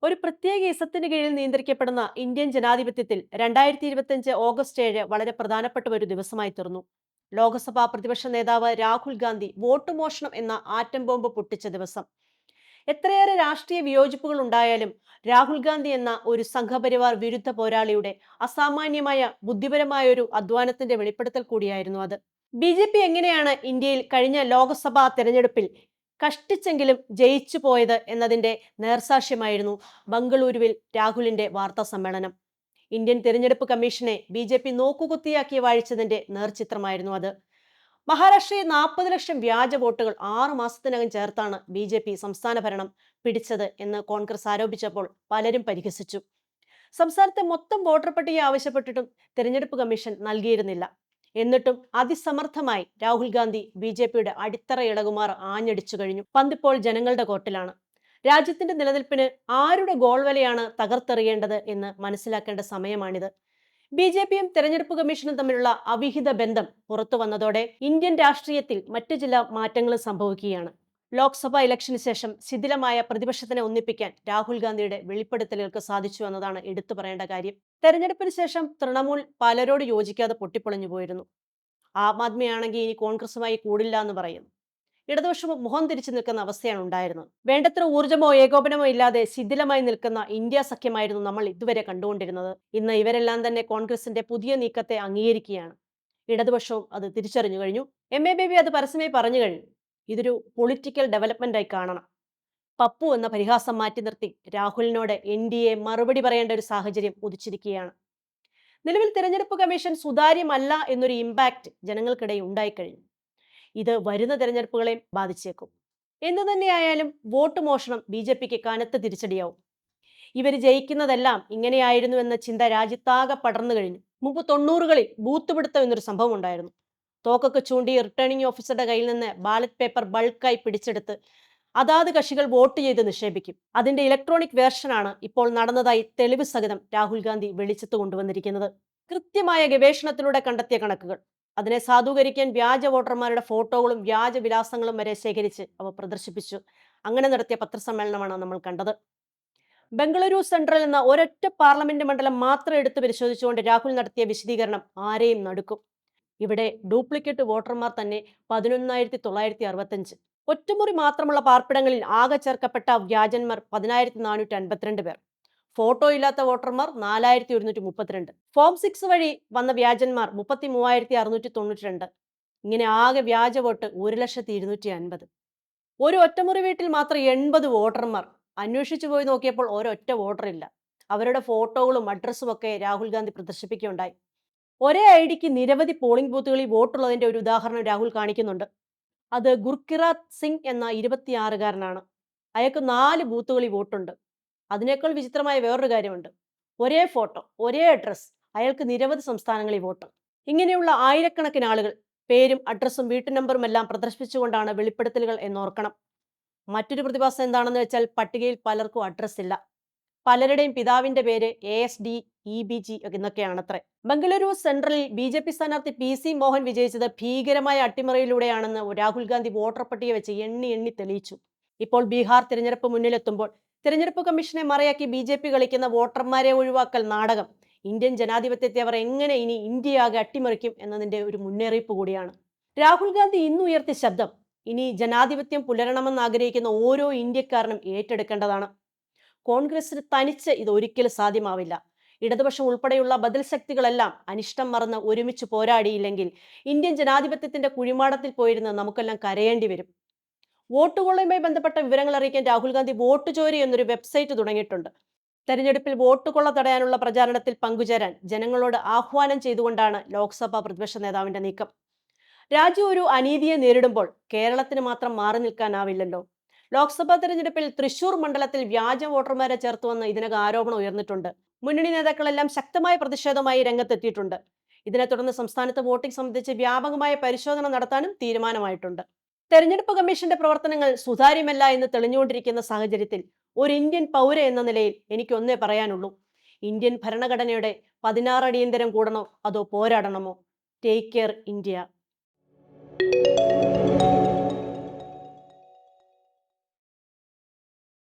ഒരു പ്രത്യേക ഇസത്തിന് കീഴിൽ നിയന്ത്രിക്കപ്പെടുന്ന ഇന്ത്യൻ ജനാധിപത്യത്തിൽ 2025 ഓഗസ്റ്റ് 7 വളരെ പ്രധാനപ്പെട്ട ഒരു ദിവസമായി തീർന്നു. ലോക്സഭാ പ്രതിപക്ഷ നേതാവ് രാഹുൽ ഗാന്ധി വോട്ട് മോഷണം എന്ന ആറ്റം ബോംബ് പൊട്ടിച്ച ദിവസം. എത്രയേറെ രാഷ്ട്രീയ വിയോജിപ്പുകൾ ഉണ്ടായാലും രാഹുൽ ഗാന്ധി എന്ന ഒരു സംഘപരിവാർ വിരുദ്ധ പോരാളിയുടെ അസാമാന്യമായ ബുദ്ധിപരമായ ഒരു അധ്വാനത്തിന്റെ വെളിപ്പെടുത്തൽ കൂടിയായിരുന്നു അത്. ബി എങ്ങനെയാണ് ഇന്ത്യയിൽ കഴിഞ്ഞ ലോക്സഭാ തെരഞ്ഞെടുപ്പിൽ കഷ്ടിച്ചെങ്കിലും ജയിച്ചു പോയത് എന്നതിന്റെ നേർസാക്ഷ്യമായിരുന്നു ബംഗളൂരുവിൽ രാഹുലിന്റെ വാർത്താ സമ്മേളനം. ഇന്ത്യൻ തിരഞ്ഞെടുപ്പ് കമ്മീഷനെ ബി നോക്കുകുത്തിയാക്കി വാഴിച്ചതിന്റെ നേർചിത്രമായിരുന്നു അത്. മഹാരാഷ്ട്രയിൽ 40 ലക്ഷം വ്യാജ വോട്ടുകൾ 6 മാസത്തിനകം ചേർത്താണ് സംസ്ഥാന ഭരണം പിടിച്ചത് എന്ന് കോൺഗ്രസ് ആരോപിച്ചപ്പോൾ പലരും പരിഹസിച്ചു. സംസ്ഥാനത്തെ മൊത്തം വോട്ടർ പട്ടിക ആവശ്യപ്പെട്ടിട്ടും തെരഞ്ഞെടുപ്പ് കമ്മീഷൻ നൽകിയിരുന്നില്ല. എന്നിട്ടും അതിസമർത്ഥമായി രാഹുൽ ഗാന്ധി ബി അടിത്തറ ഇളകുമാർ ആഞ്ഞടിച്ചു കഴിഞ്ഞു. പന്തിപ്പോൾ ജനങ്ങളുടെ കോർട്ടിലാണ്. രാജ്യത്തിന്റെ നിലനിൽപ്പിന് ആരുടെ ഗോൾവലയാണ് തകർത്തെറിയേണ്ടത് എന്ന് മനസ്സിലാക്കേണ്ട സമയമാണിത്. തെരഞ്ഞെടുപ്പ് കമ്മീഷനും തമ്മിലുള്ള അവിഹിത ബന്ധം പുറത്തു വന്നതോടെ ഇന്ത്യൻ രാഷ്ട്രീയത്തിൽ മറ്റു ചില മാറ്റങ്ങളും സംഭവിക്കുകയാണ്. ലോക്സഭാ ഇലക്ഷന് ശേഷം ശിഥിലമായ പ്രതിപക്ഷത്തിനെ ഒന്നിപ്പിക്കാൻ രാഹുൽ ഗാന്ധിയുടെ വെളിപ്പെടുത്തലുകൾക്ക് സാധിച്ചു എന്നതാണ് എടുത്തു പറയേണ്ട കാര്യം. തെരഞ്ഞെടുപ്പിന് ശേഷം തൃണമൂൽ പലരോട് യോജിക്കാതെ പൊട്ടിപ്പൊളിഞ്ഞു പോയിരുന്നു. ആം ആദ്മിയാണെങ്കിൽ ഇനി കോൺഗ്രസുമായി കൂടില്ല എന്ന് പറയുന്നു. ഇടതുപക്ഷവും മുഖം തിരിച്ചു നിൽക്കുന്ന അവസ്ഥയാണ് ഉണ്ടായിരുന്നത്. വേണ്ടത്ര ഊർജ്ജമോ ഏകോപനമോ ഇല്ലാതെ ശിഥിലമായി നിൽക്കുന്ന ഇന്ത്യ സഖ്യമായിരുന്നു നമ്മൾ ഇതുവരെ കണ്ടുകൊണ്ടിരുന്നത്. ഇന്ന് ഇവരെല്ലാം തന്നെ കോൺഗ്രസിന്റെ പുതിയ നീക്കത്തെ അംഗീകരിക്കുകയാണ്. ഇടതുപക്ഷവും അത് തിരിച്ചറിഞ്ഞു കഴിഞ്ഞു. എം.എ. ബേബി അത് പരസ്യമായി പറഞ്ഞു കഴിഞ്ഞു. ഇതൊരു പൊളിറ്റിക്കൽ ഡെവലപ്മെന്റായി കാണണം. പപ്പു എന്ന പരിഹാസം മാറ്റി നിർത്തി രാഹുലിനോട് NDA മറുപടി പറയേണ്ട ഒരു സാഹചര്യം ഉദിച്ചിരിക്കുകയാണ്. നിലവിൽ തിരഞ്ഞെടുപ്പ് കമ്മീഷൻ സുതാര്യമല്ല എന്നൊരു ഇമ്പാക്ട് ജനങ്ങൾക്കിടയിൽ ഉണ്ടായിക്കഴിഞ്ഞു. ഇത് വരുന്ന തെരഞ്ഞെടുപ്പുകളെയും ബാധിച്ചേക്കും. എന്തു തന്നെയായാലും വോട്ട് മോഷണം BJPക്ക് കനത്ത തിരിച്ചടിയാവും. ഇവർ ജയിക്കുന്നതെല്ലാം ഇങ്ങനെയായിരുന്നു എന്ന ചിന്ത രാജ്യത്താകെ പടർന്നു കഴിഞ്ഞു. മുമ്പ് 90കളിൽ ബൂത്ത് പിടുത്തം എന്നൊരു സംഭവം ഉണ്ടായിരുന്നു. തോക്കൊക്കെ ചൂണ്ടി റിട്ടേണിംഗ് ഓഫീസറുടെ കയ്യിൽ നിന്ന് ബാലറ്റ് പേപ്പർ ബൾക്കായി പിടിച്ചെടുത്ത് അതാത് കക്ഷികൾ വോട്ട് ചെയ്ത് നിക്ഷേപിക്കും. അതിന്റെ ഇലക്ട്രോണിക് വേർഷനാണ് ഇപ്പോൾ നടന്നതായി തെളിവ് സഹിതം രാഹുൽ ഗാന്ധി വെളിച്ചത്ത് കൊണ്ടുവന്നിരിക്കുന്നത്. കൃത്യമായ ഗവേഷണത്തിലൂടെ കണ്ടെത്തിയ കണക്കുകൾ. അതിനെ സാധൂകരിക്കാൻ വ്യാജ വോട്ടർമാരുടെ ഫോട്ടോകളും വ്യാജ വിലാസങ്ങളും വരെ ശേഖരിച്ച് അവ പ്രദർശിപ്പിച്ചു. അങ്ങനെ നടത്തിയ പത്രസമ്മേളനമാണ് നമ്മൾ കണ്ടത്. ബംഗളൂരു സെൻട്രൽ എന്ന ഒരൊറ്റ പാർലമെന്റ് മണ്ഡലം മാത്രം എടുത്ത് പരിശോധിച്ചുകൊണ്ട് രാഹുൽ നടത്തിയ വിശദീകരണം ആരെയും നടുക്കും. ഇവിടെ ഡ്യൂപ്ലിക്കേറ്റ് വോട്ടർമാർ തന്നെ 11,965. ഒറ്റമുറി മാത്രമുള്ള പാർപ്പിടങ്ങളിൽ ആകെ ചേർക്കപ്പെട്ട വ്യാജന്മാർ 10,452 പേർ. ഫോട്ടോ ഇല്ലാത്ത വോട്ടർമാർ 4,132. ഫോം 6 വഴി വന്ന വ്യാജന്മാർ 33,692. ഇങ്ങനെ ആകെ വ്യാജ വോട്ട് 1,250,000. ഒരു ഒറ്റമുറി വീട്ടിൽ മാത്രം 80 വോട്ടർമാർ. അന്വേഷിച്ചു പോയി നോക്കിയപ്പോൾ ഒരൊറ്റ വോട്ടറില്ല. അവരുടെ ഫോട്ടോകളും അഡ്രസ്സും ഒക്കെ രാഹുൽ ഗാന്ധി പ്രദർശിപ്പിക്കുകയുണ്ടായി. ഒരേ ഐഡിക്ക് നിരവധി പോളിംഗ് ബൂത്തുകളിൽ വോട്ടുള്ളതിന്റെ ഒരു ഉദാഹരണം രാഹുൽ കാണിക്കുന്നുണ്ട്. അത് ഗുർക്കിറാത്ത് സിംഗ് എന്ന 26-കാരനാണ്. അയാൾക്ക് 4 ബൂത്തുകളിൽ വോട്ടുണ്ട്. അതിനേക്കാൾ വിചിത്രമായ വേറൊരു കാര്യമുണ്ട്. ഒരേ ഫോട്ടോ, ഒരേ അഡ്രസ്, അയാൾക്ക് നിരവധി സംസ്ഥാനങ്ങളിൽ വോട്ട്. ഇങ്ങനെയുള്ള ആയിരക്കണക്കിന് ആളുകൾ പേരും അഡ്രസ്സും വീട്ടു നമ്പറും എല്ലാം പ്രദർശിപ്പിച്ചുകൊണ്ടാണ് വെളിപ്പെടുത്തലുകൾ എന്നോർക്കണം. മറ്റൊരു പ്രതിഭാസം എന്താണെന്ന് വെച്ചാൽ പട്ടികയിൽ പലർക്കും അഡ്രസ് ഇല്ല. പലരുടെയും പിതാവിന്റെ പേര് ASD EBG എന്നൊക്കെയാണത്രേ. ബംഗളൂരു സെൻട്രലിൽ BJP സ്ഥാനാർത്ഥി PC മോഹൻ വിജയിച്ചത് ഭീകരമായ അട്ടിമറിയിലൂടെയാണെന്ന് രാഹുൽ ഗാന്ധി വോട്ടർ പട്ടിക വെച്ച് എണ്ണി തെളിയിച്ചു. ഇപ്പോൾ ബീഹാർ തിരഞ്ഞെടുപ്പ് മുന്നിലെത്തുമ്പോൾ തിരഞ്ഞെടുപ്പ് കമ്മീഷനെ മറയാക്കി BJP കളിക്കുന്ന വോട്ടർമാരെ ഒഴിവാക്കൽ നാടകം ഇന്ത്യൻ ജനാധിപത്യത്തെ അവർ എങ്ങനെ ഇനി ഇന്ത്യയാകെ അട്ടിമറിക്കും എന്നതിന്റെ ഒരു മുന്നറിയിപ്പ് കൂടിയാണ്. രാഹുൽ ഗാന്ധി ഇന്ന് ഉയർത്തിയ ശബ്ദം ഇനി ജനാധിപത്യം പുലരണമെന്ന് ആഗ്രഹിക്കുന്ന ഓരോ ഇന്ത്യക്കാരനും ഏറ്റെടുക്കേണ്ടതാണ്. കോൺഗ്രസിന് തനിച്ച് ഇത് ഒരിക്കലും സാധ്യമാവില്ല. ഇടതുപക്ഷം ഉൾപ്പെടെയുള്ള ബദൽ ശക്തികളെല്ലാം അനിഷ്ടം മറന്ന് ഒരുമിച്ച് പോരാടിയില്ലെങ്കിൽ ഇന്ത്യൻ ജനാധിപത്യത്തിന്റെ കുഴിമാടത്തിൽ പോയിരുന്ന് നമുക്കെല്ലാം കരയേണ്ടി വരും. വോട്ടുകൊള്ളയുമായി ബന്ധപ്പെട്ട വിവരങ്ങൾ അറിയിക്കാൻ രാഹുൽ ഗാന്ധി വോട്ട് ചോരി എന്നൊരു വെബ്സൈറ്റ് തുടങ്ങിയിട്ടുണ്ട്. തെരഞ്ഞെടുപ്പിൽ വോട്ടുകൊള്ള തടയാനുള്ള പ്രചാരണത്തിൽ പങ്കുചേരാൻ ജനങ്ങളോട് ആഹ്വാനം ചെയ്തുകൊണ്ടാണ് ലോക്സഭാ പ്രതിപക്ഷ നേതാവിന്റെ നീക്കം. രാജ്യം ഒരു അനീതിയെ നേരിടുമ്പോൾ കേരളത്തിന് മാത്രം മാറി നിൽക്കാനാവില്ലല്ലോ. ലോക്സഭാ തെരഞ്ഞെടുപ്പിൽ തൃശൂർ മണ്ഡലത്തിൽ വ്യാജ വോട്ടർമാരെ ചേർത്തുവന്ന് ഇതിനകം ആരോപണം ഉയർന്നിട്ടുണ്ട്. മുന്നണി നേതാക്കളെല്ലാം ശക്തമായ പ്രതിഷേധവുമായി രംഗത്തെത്തിയിട്ടുണ്ട്. ഇതിനെ തുടർന്ന് സംസ്ഥാനത്ത് വോട്ടിംഗ് സംബന്ധിച്ച് വ്യാപകമായ പരിശോധന നടത്താനും തീരുമാനമായിട്ടുണ്ട്. തെരഞ്ഞെടുപ്പ് കമ്മീഷന്റെ പ്രവർത്തനങ്ങൾ സുതാര്യമല്ല എന്ന് തെളിഞ്ഞുകൊണ്ടിരിക്കുന്ന സാഹചര്യത്തിൽ ഒരു ഇന്ത്യൻ പൗര എന്ന നിലയിൽ എനിക്ക് ഒന്നേ പറയാനുള്ളൂ. ഇന്ത്യൻ ഭരണഘടനയുടെ 16 അടിയന്തരം കൂടണോ അതോ പോരാടണമോ? Take care India.